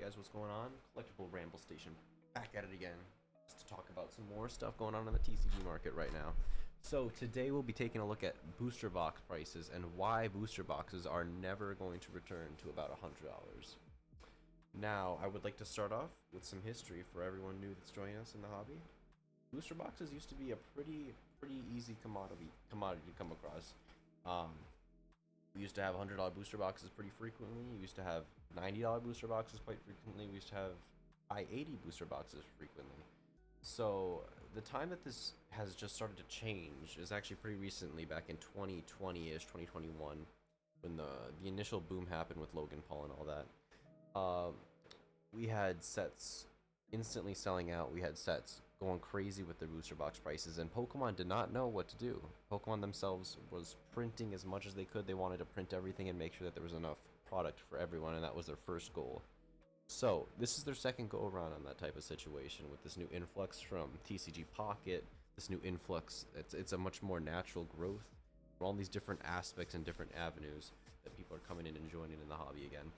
guys what's going on. Collectible Ramble Station back at it again just to talk about some more stuff going on in the TCG market right now. So today we'll be taking a look at booster box prices and why booster boxes are never going to return to about $100. Now, I would like to start off with some history for everyone new that's joining us in the hobby. Booster boxes used to be a pretty easy commodity to come across. We used to have $100 booster boxes pretty frequently. We used to have $90 booster boxes quite frequently. We used to have I-80 booster boxes frequently. So the time that this has just started to change is actually pretty recently, back in 2020-ish, 2021, when the initial boom happened with Logan Paul and all that. We had sets instantly selling out. We had sets going crazy with their booster box prices, and Pokemon did not know what to do. Pokemon themselves was printing as much as they could. They wanted to print everything and make sure that there was enough product for everyone, and that was their first goal. So this is their second go around on that type of situation with this new influx from TCG Pocket. This new influx, it's a much more natural growth from all these different aspects and different avenues that people are coming in and joining in the hobby again.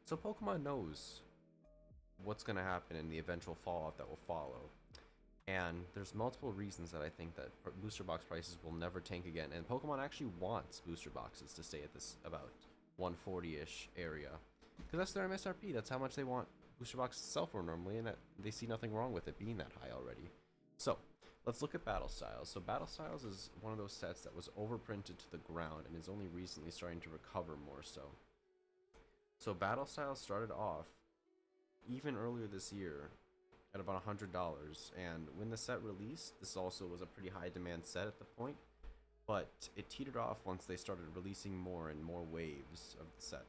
So Pokemon knows what's going to happen in the eventual fallout that will follow. And there's multiple reasons that I think that booster box prices will never tank again. And Pokemon actually wants booster boxes to stay at this about 140-ish area, because that's their MSRP. That's how much they want booster boxes to sell for normally, and that they see nothing wrong with it being that high already. So let's look at Battle Styles. So Battle Styles is one of those sets that was overprinted to the ground and is only recently starting to recover more so. So Battle Styles started off even earlier this year at about $100, and when the set released, this also was a pretty high demand set at the point, but it teetered off once they started releasing more and more waves of the set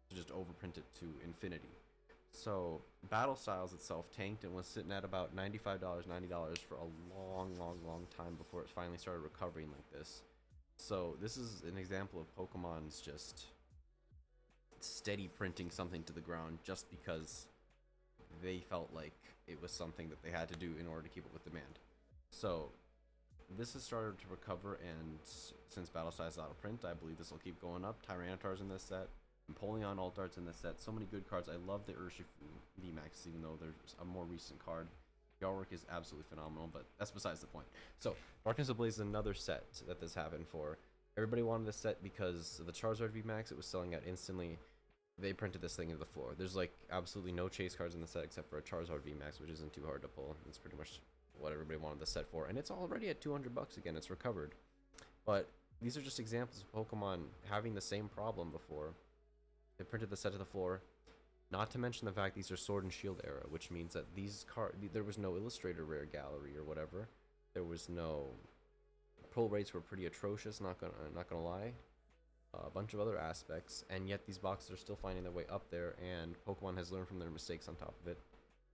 to just overprint it to infinity. So Battle Styles itself tanked and was sitting at about $95, $90 for a long time before it finally started recovering like this. So this is an example of Pokemon's just steady printing something to the ground just because they felt like it was something that they had to do in order to keep up with demand. So this has started to recover, and since Battle Styles is out of print, I believe this will keep going up. Tyranitar's in this set, Empoleon Altart's in this set. So many good cards. I love the Urshifu VMAX, even though there's a more recent card. The artwork is absolutely phenomenal, but that's besides the point. So Darkness Ablaze is another set that this happened for. Everybody wanted this set because of the Charizard VMAX. It was selling out instantly. They printed this thing into the floor. There's like absolutely no chase cards in the set except for a Charizard VMAX, which isn't too hard to pull. It's pretty much what everybody wanted the set for, and it's already at $200 again. It's recovered. But these are just examples of Pokemon having the same problem before. They printed the set to the floor. Not to mention the fact these are Sword and Shield era, which means that these cards, there was no Illustrator Rare Gallery or whatever. There was no pull rates were pretty atrocious. Not gonna lie. A bunch of other aspects, and yet these boxes are still finding their way up there, and Pokemon has learned from their mistakes on top of it,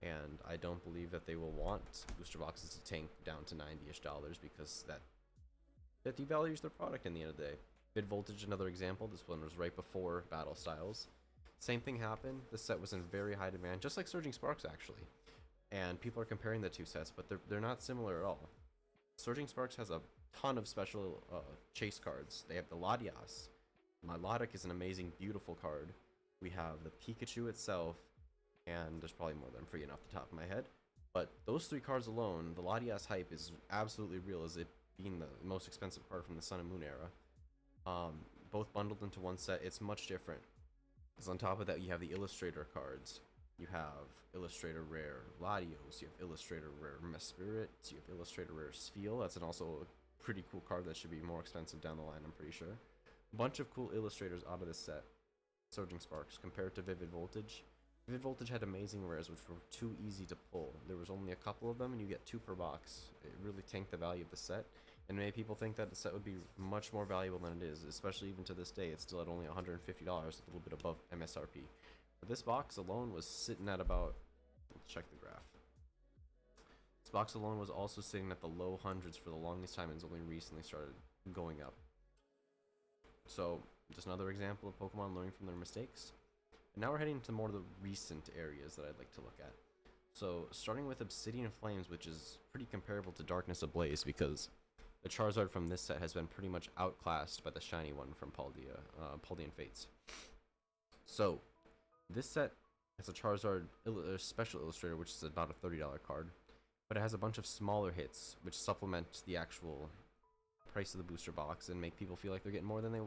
and I don't believe that they will want booster boxes to tank down to $90-ish because that devalues their product in the end of the day. Mid Voltage, another example. This one was right before Battle Styles. Same thing happened. This set was in very high demand, just like Surging Sparks actually, and people are comparing the two sets, but they're not similar at all. Surging Sparks has a ton of special chase cards. They have the Latias. Milotic is an amazing, beautiful card. We have the Pikachu itself, and there's probably more that I'm forgetting off the top of my head. But those three cards alone, the Latias hype is absolutely real, as it being the most expensive card from the Sun and Moon era. Both bundled into one set, it's much different. Because on top of that, you have the Illustrator cards. You have Illustrator Rare Latios, you have Illustrator Rare Mesprit, you have Illustrator Rare Spheal. That's also a pretty cool card that should be more expensive down the line, I'm pretty sure. Bunch of cool illustrators out of this set. Surging Sparks compared to Vivid Voltage. Vivid Voltage had amazing rares which were too easy to pull. There was only a couple of them and you get 2 per box. It really tanked the value of the set, and many people think that the set would be much more valuable than it is, especially even to this day. It's still at only $150, a little bit above MSRP. But this box alone was sitting at about, let's check the graph. This box alone was also sitting at the low hundreds for the longest time, and it's only recently started going up. So, just another example of Pokemon learning from their mistakes. And now we're heading to more of the recent areas that I'd like to look at. So, starting with Obsidian Flames, which is pretty comparable to Darkness Ablaze, because the Charizard from this set has been pretty much outclassed by the shiny one from Paldean Fates. So, this set It's a Charizard Special Illustrator, which is about a $30 card. But it has a bunch of smaller hits, which supplement the actual price of the booster box and make people feel like they're getting more than they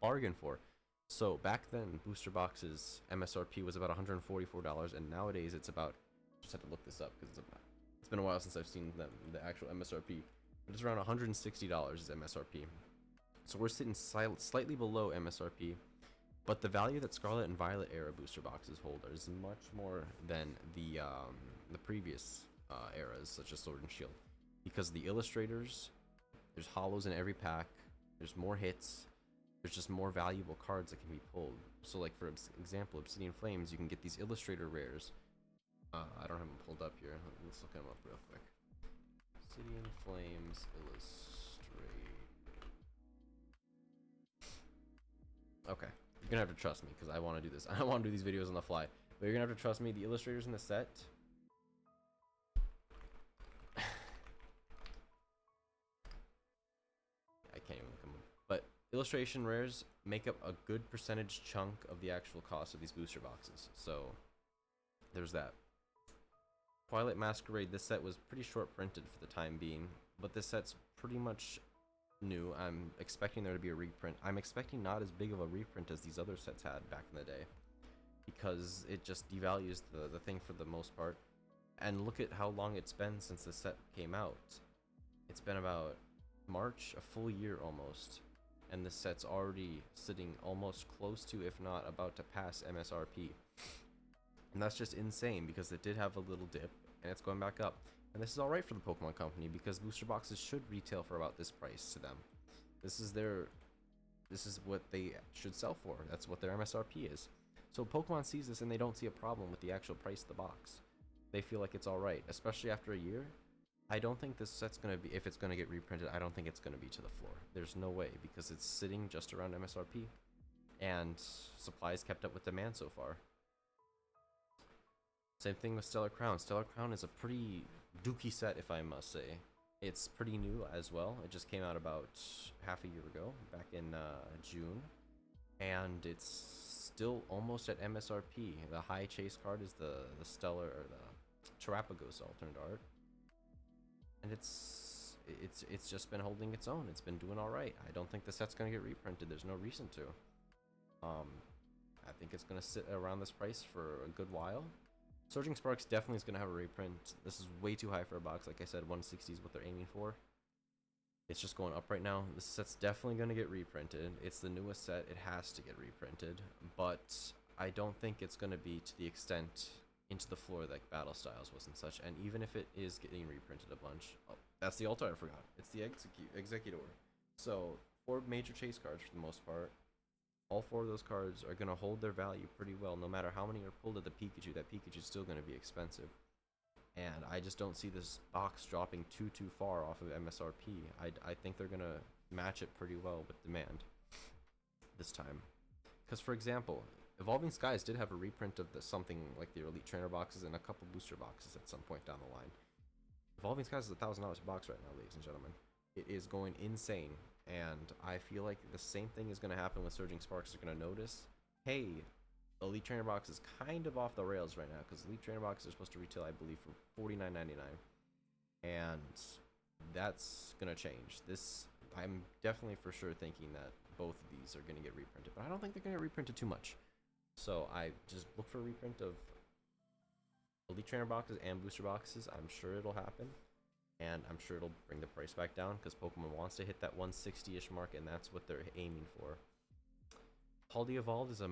bargained for. So back then, booster boxes MSRP was about $144, and nowadays it's about, just had to look this up because it's been a while since I've seen the actual MSRP, but it's around $160 is MSRP. So we're sitting slightly below MSRP, but the value that Scarlet and Violet era booster boxes hold is much more than the previous eras, such as Sword and Shield, because the illustrators, there's hollows in every pack, there's more hits, there's just more valuable cards that can be pulled. So like for example, Obsidian Flames, you can get these illustrator rares. I don't have them pulled up here. Let's look them up real quick. Obsidian Flames illustrator. Okay, you're gonna have to trust me because I want to do this. I want to do these videos on the fly, but you're gonna have to trust me. The illustrators in the set, I can't even look them up. But illustration rares make up a good percentage chunk of the actual cost of these booster boxes. So there's that. Twilight Masquerade, this set was pretty short printed for the time being, but this set's pretty much new. I'm expecting there to be a reprint. I'm expecting not as big of a reprint as these other sets had back in the day, because it just devalues the thing for the most part. And look at how long it's been since the set came out. It's been about March, a full year almost, and this set's already sitting almost close to, if not about to pass MSRP. And that's just insane because it did have a little dip and it's going back up. And this is alright for the Pokemon Company because booster boxes should retail for about this price to them. This is what they should sell for. That's what their MSRP is. So Pokemon sees this and they don't see a problem with the actual price of the box. They feel like it's alright, especially after a year. I don't think this set's going to be, if it's going to get reprinted, I don't think it's going to be to the floor. There's no way because it's sitting just around MSRP and supply's kept up with demand so far. Same thing with Stellar Crown. Stellar Crown is a pretty dookie set, if I must say. It's pretty new as well. It just came out about half a year ago, back in June. And it's still almost at MSRP. The high chase card is the Stellar, or the Terrapagos alternate art. And it's just been holding its own. It's been doing alright. I don't think the set's going to get reprinted. There's no reason to. I think it's going to sit around this price for a good while. Surging Sparks definitely is going to have a reprint. This is way too high for a box. Like I said, 160 is what they're aiming for. It's just going up right now. This set's definitely going to get reprinted. It's the newest set. It has to get reprinted. But I don't think it's going to be to the extent into the floor like Battle Styles was and such. And even if it is getting reprinted a bunch... Oh, that's the altar I forgot. It's the Executor. So, 4 major chase cards for the most part. All 4 of those cards are going to hold their value pretty well. No matter how many are pulled at the Pikachu, that Pikachu is still going to be expensive. And I just don't see this box dropping too far off of MSRP. I think they're going to match it pretty well with demand this time. Because, for example, Evolving Skies did have a reprint of something like the Elite Trainer boxes and a couple booster boxes at some point down the line. Evolving Skies is $1,000 a box right now, ladies and gentlemen. It is going insane. And I feel like the same thing is going to happen with Surging Sparks. They're going to notice, hey, Elite Trainer Box is kind of off the rails right now, because Elite Trainer Boxes are supposed to retail, I believe, for $49.99. And that's going to change. I'm definitely for sure thinking that both of these are going to get reprinted, but I don't think they're going to get reprinted too much. So I just look for a reprint of Elite Trainer Boxes and Booster Boxes. I'm sure it'll happen. And I'm sure it'll bring the price back down because Pokemon wants to hit that 160-ish mark, and that's what they're aiming for. Paldi Evolved is a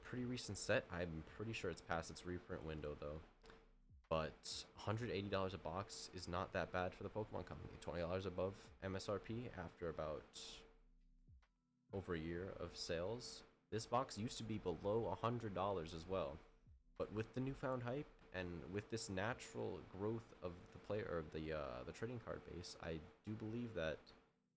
pretty recent set. I'm pretty sure it's past its reprint window, though. But $180 a box is not that bad for the Pokemon Company. $20 above MSRP after about over a year of sales. This box used to be below $100 as well. But with the newfound hype, and with this natural growth of the player, or the trading card base, I do believe that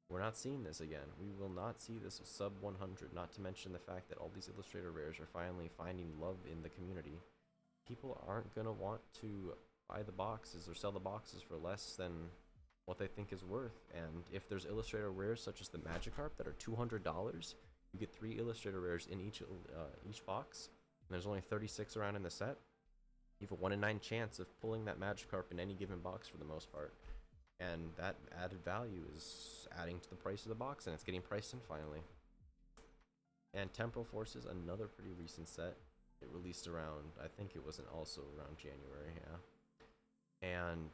we're not seeing this again. We will not see this sub 100. Not to mention the fact that all these illustrator rares are finally finding love in the community. People aren't gonna want to buy the boxes or sell the boxes for less than what they think is worth. And if there's illustrator rares such as the Magikarp that are $200, you get 3 illustrator rares in each box. There's only 36 around in the set. You have a 1 in 9 chance of pulling that Magikarp in any given box for the most part. And that added value is adding to the price of the box, and it's getting priced in finally. And Temporal Force is another pretty recent set. It released around, I think it wasn't also around January, yeah. And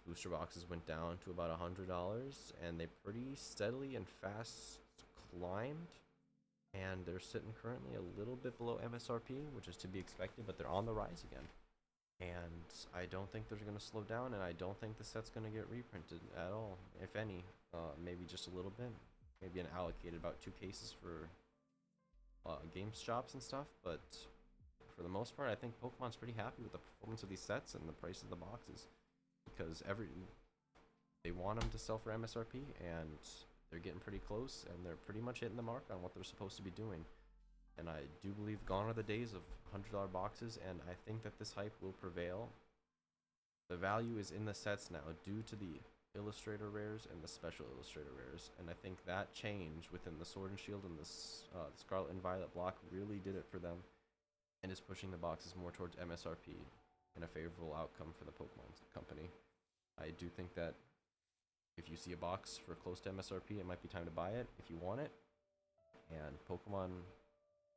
booster boxes went down to about $100, and they pretty steadily and fast climbed. And they're sitting currently a little bit below MSRP, which is to be expected, but they're on the rise again. And I don't think they're going to slow down, and I don't think the set's going to get reprinted at all, if any. Maybe just a little bit. Maybe an allocated about 2 cases for game shops and stuff, but for the most part, I think Pokemon's pretty happy with the performance of these sets and the price of the boxes, because they want them to sell for MSRP, and they're getting pretty close, and they're pretty much hitting the mark on what they're supposed to be doing. And I do believe gone are the days of $100 boxes, and I think that this hype will prevail. The value is in the sets now due to the Illustrator rares and the special Illustrator rares, and I think that change within the Sword and Shield and the Scarlet and Violet block really did it for them, and is pushing the boxes more towards MSRP and a favorable outcome for the Pokemon company. I do think that if you see a box for close to MSRP, it might be time to buy it if you want it, and Pokemon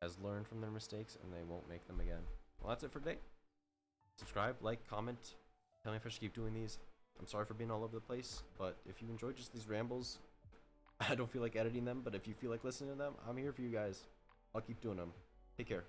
has learned from their mistakes, and they won't make them again. Well, that's it for today. Subscribe, like, comment, tell me if I should keep doing these. I'm sorry for being all over the place, but if you enjoyed just these rambles, I don't feel like editing them, but if you feel like listening to them, I'm here for you guys. I'll keep doing them. Take care.